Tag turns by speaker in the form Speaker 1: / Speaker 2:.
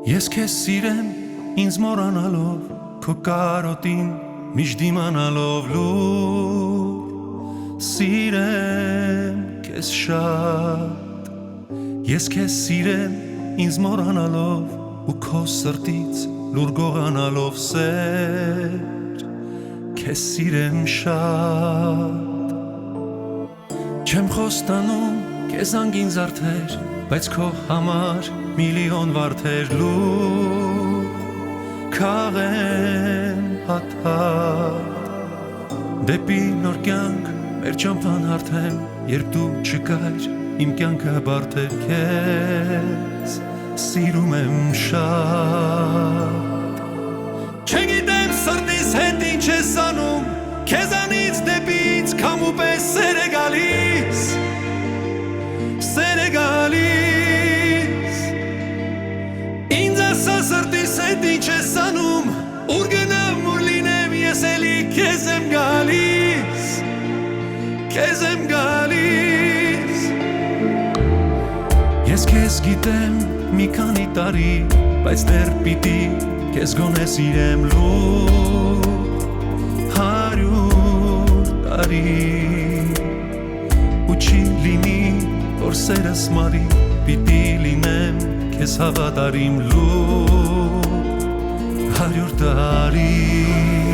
Speaker 1: Ես քեզ սիրեմ ինձ մոռանալով քո կարոտին միշտ դիմանալով լուր սիրեմ քեզ շատ Ես քեզ սիրեմ ինձ մոռանալով ու քո սրտից լուր գողանալով սեր քեզ սիրեմ շատ Չեմ խոստանում քեզ անգին զարդեր բայց քո համար միլիոն վարդեր լուր քաղեմ հատ-հատ դեպի նոր կյանք մեր ճամփան հարթեմ երբ դու չկար իմ կյանքը բարդ էր քեզ սիրում եմ շատ Չգիտեմ սրտիս հետ ինչ ես անում քեզանից դեպից քամու պես սեր է գալիս Ինձ ասա սրտիս հետ ինչ ես անում ուր գնամ ուր լինեմ ես էլի քեզ եմ գալիս Ես քեզ գիտեմ մի քանի տարի բայց դեռ պիտի քեզ գոնե սիրեմ լուր 100 տարի ու չի լինի որ սերս մարի պիտի լինեմ քեզ հավատարիմ լուր 100 տարի